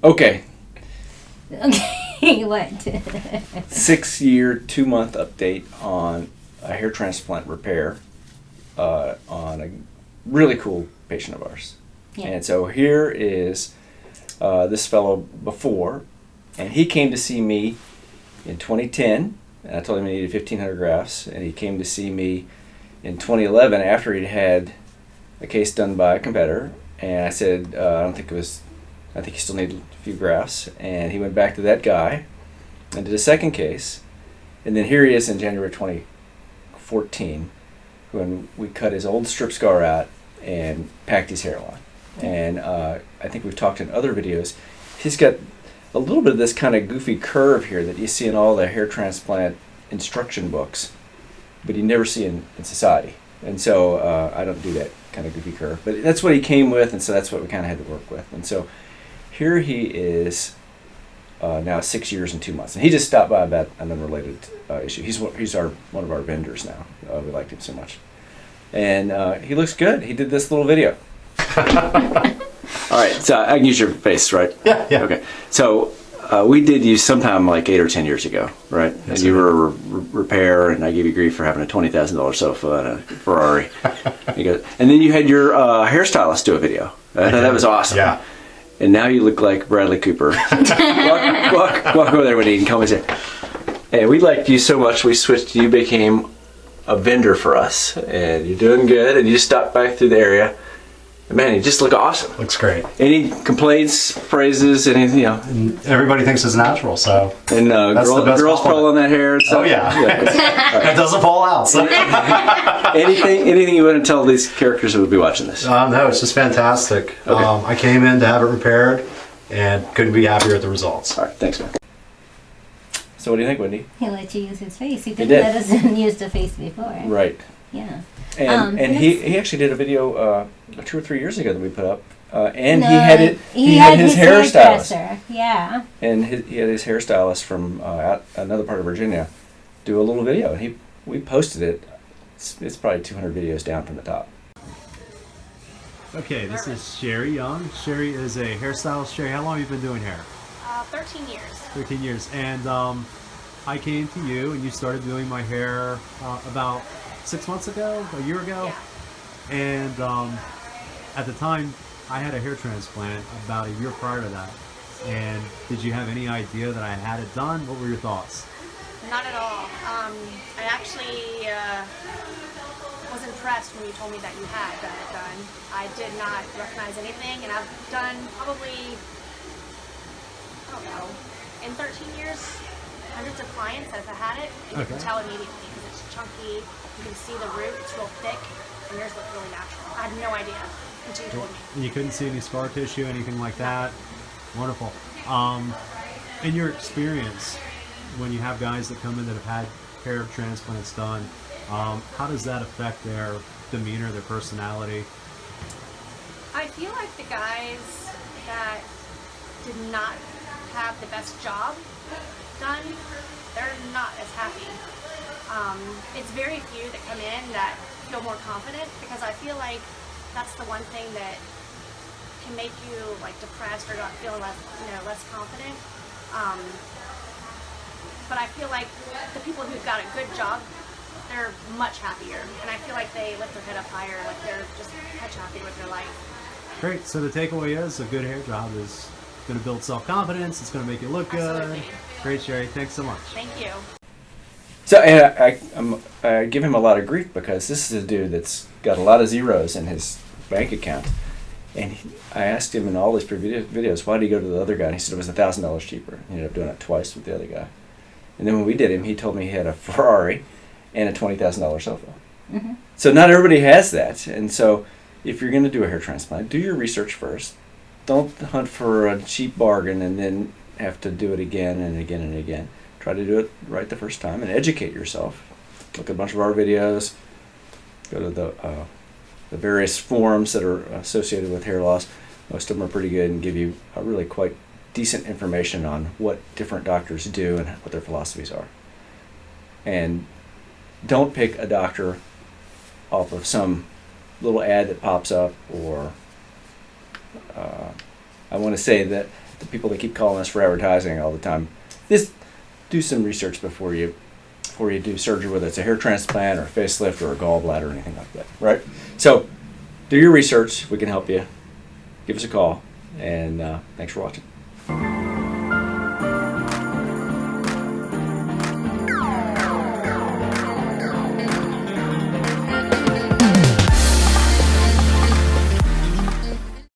Okay. Okay, what? 6-year, 2-month update on a hair transplant repair on a really cool patient of ours. Yeah. And so here is this fellow before, and he came to see me in 2010, and I told him he needed 1,500 grafts, and he came to see me in 2011 after he'd had a case done by a competitor, and I said, I think he still needed a few grafts, and he went back to that guy and did a second case, and then here he is in January 2014 when we cut his old strip scar out and packed his hairline. And I think we've talked in other videos, he's got a little bit of this kind of goofy curve here that you see in all the hair transplant instruction books, but you never see in society. And so I don't do that kind of goofy curve, but that's what he came with, and so that's what we kind of had to work with. And so here he is now 6 years and 2 months, and he just stopped by about an unrelated issue. He's one of our vendors now. We liked him so much, and he looks good. He did this little video. All right, so I can use your face, right? Yeah. Okay, so we did you sometime like 8 or 10 years ago, right? Yes, and you were a repair, and I gave you grief for having a $20,000 sofa and a Ferrari. And then you had your hairstylist do a video. I thought that was awesome. Yeah. And now you look like Bradley Cooper. walk over there, Wendy, and come and say, hey, we liked you so much, we switched. You became a vendor for us, and you're doing good, and you just stopped by through the area. Man, you just look awesome. Looks great. Any complaints, praises, anything, you know? And everybody thinks it's natural, so. And girls pull on that hair and stuff. Oh, yeah. Right. It doesn't fall out. So. anything you want to tell these characters who would be watching this? No, it's just fantastic. Okay. I came in to have it repaired and couldn't be happier with the results. All right, thanks, man. So what do you think, Wendy? He let you use his face. He did. didn't let us use the face before. Right. Yeah. And he actually did a video 2 or 3 years ago that we put up, and No, he had his hairstylist. hairdresser. Yeah. And he had his hairstylist from out another part of Virginia do a little video, and we posted it. It's probably 200 videos down from the top. Okay, this is Sherry Young. Sherry is a hairstylist. Sherry, how long have you been doing hair? 13 years. 13 years. And I came to you, and you started doing my hair about 6 months ago, a year ago. Yeah. And at the time, I had a hair transplant about a year prior to that. And did you have any idea that I had it done? What were your thoughts? Not at all. I actually was impressed when you told me that you had gotten it done. I did not recognize anything, and I've done probably, I don't know, in 13 years, hundreds of clients that have had it, and you can tell immediately because it's chunky, you can see the root, it's real thick, and yours look really natural. I had no idea until you told me. And you couldn't see any scar tissue, anything like that? Wonderful. In your experience, when you have guys that come in that have had hair transplants done, how does that affect their demeanor, their personality? I feel like the guys that did not have the best job done, they're not as happy. It's very few that come in that feel more confident, because I feel like that's the one thing that can make you like depressed or not feeling less confident. But I feel like the people who've got a good job, they're much happier, and I feel like they lift their head up higher, like they're just much happier with their life. Great. So the takeaway is a good hair job is going to build self-confidence. It's going to make you look good. Absolutely. Great, Sherry. Thanks so much. Thank you. So and I give him a lot of grief because this is a dude that's got a lot of zeros in his bank account. And I asked him in all his previous videos, why did he go to the other guy? And he said it was $1,000 cheaper. He ended up doing it twice with the other guy. And then when we did him, he told me he had a Ferrari and a $20,000 sofa. Mm-hmm. So not everybody has that. And so if you're going to do a hair transplant, do your research first. Don't hunt for a cheap bargain and then have to do it again and again and again. Try to do it right the first time and educate yourself. Look at a bunch of our videos. Go to the various forums that are associated with hair loss. Most of them are pretty good and give you a really quite decent information on what different doctors do and what their philosophies are. And don't pick a doctor off of some little ad that pops up, or I want to say that the people that keep calling us for advertising all the time, just do some research before you do surgery, whether it's a hair transplant or a facelift or a gallbladder or anything like that, right? So do your research. We can help you. Give us a call, and thanks for watching.